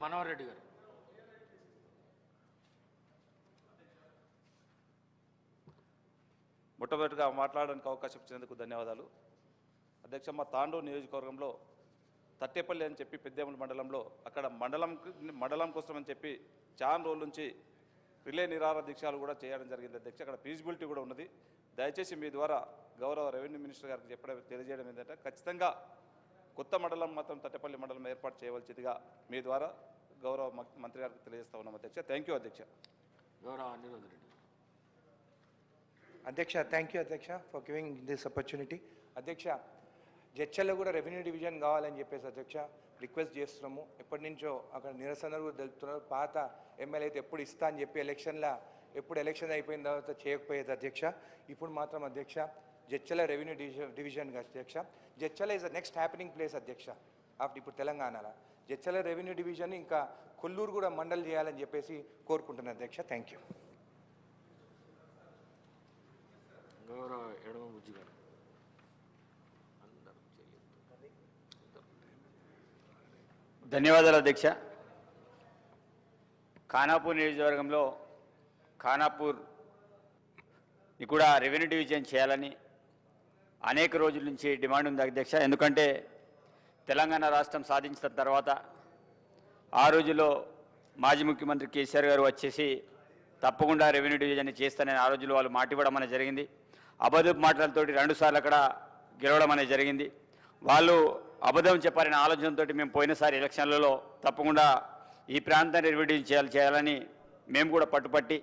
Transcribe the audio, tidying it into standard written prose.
మనోహర్ రెడ్డి గారు. మొట్టమొదటిగా మాట్లాడడానికి అవకాశం ఇచ్చినందుకు ధన్యవాదాలు. అధ్యక్ష, మా తాండూరు నియోజకవర్గంలో తట్టేపల్లి అని చెప్పి పెద్దేముల మండలంలో అక్కడ మండలం కోసం అని చెప్పి చాలా రోజుల నుంచి రిలే నిరాహార దీక్షలు కూడా చేయడం జరిగింది అధ్యక్ష. అక్కడ ఫీజిబిలిటీ కూడా ఉన్నది. దయచేసి మీ ద్వారా గౌరవ రెవెన్యూ మినిస్టర్ గారికి తెలియజేయడం ఏంటంటే ఖచ్చితంగా కొత్త మండలం మాత్రం తట్టేపల్లి మండలం ఏర్పాటు చేయవలసిందిగా మీ ద్వారా గౌరవ మంత్రి గారికి తెలియజేస్తా ఉన్నాం అధ్యక్ష. థ్యాంక్ యూ అధ్యక్ష. గౌరవ అనిరుద్ రెడ్డి. అధ్యక్ష, థ్యాంక్ యూ అధ్యక్ష ఫర్ గివింగ్ దిస్ ఆపర్చునిటీ. అధ్యక్ష, జడ్చల్లో కూడా రెవెన్యూ డివిజన్ కావాలని చెప్పేసి అధ్యక్ష రిక్వెస్ట్ చేస్తున్నాము. ఎప్పటి నుంచో అక్కడ నిరసనలు కూడా తెలుపుతున్నారు. పాత ఎమ్మెల్యే అయితే ఎప్పుడు ఇస్తా అని చెప్పి ఎప్పుడు ఎలక్షన్ అయిపోయిన తర్వాత చేయకపోయేది అధ్యక్ష. ఇప్పుడు మాత్రం అధ్యక్ష జడ్చల రెవెన్యూ డివిజన్ అధ్యక్ష. Jadcherla is the next happening place అధ్యక్ష ఇప్పుడు తెలంగాణలో. జడ్చల రెవెన్యూ డివిజన్ ఇంకా కొల్లూరు కూడా మండల్ చేయాలని చెప్పేసి కోరుకుంటున్నాను అధ్యక్ష. Thank you. గౌరవ ఎడమ బుజ్జి గారు. ధన్యవాదాలు అధ్యక్ష. ఖానాపూర్ నియోజకవర్గంలో ఖానాపూర్ని కూడా రెవెన్యూ డివిజన్ చేయాలని అనేక రోజుల నుంచి డిమాండ్ ఉంది అధ్యక్ష. ఎందుకంటే తెలంగాణ రాష్ట్రం సాధించిన తర్వాత ఆ రోజుల్లో మాజీ ముఖ్యమంత్రి కేసీఆర్ గారు వచ్చేసి తప్పకుండా రెవెన్యూ డివిజన్ చేస్తానని ఆ రోజుల్లో వాళ్ళు మాట ఇవ్వడం అనేది జరిగింది. అబద్ధపు మాటలతోటి 2 సార్లు అక్కడ గెలవడం అనేది జరిగింది. వాళ్ళు అబద్ధం చెప్పారనే ఆలోచనతో మేము పోయినసారి ఎలక్షన్లలో తప్పకుండా ఈ ప్రాంతాన్ని రెవెన్యూ చేయాలని మేము కూడా పట్టుపట్టి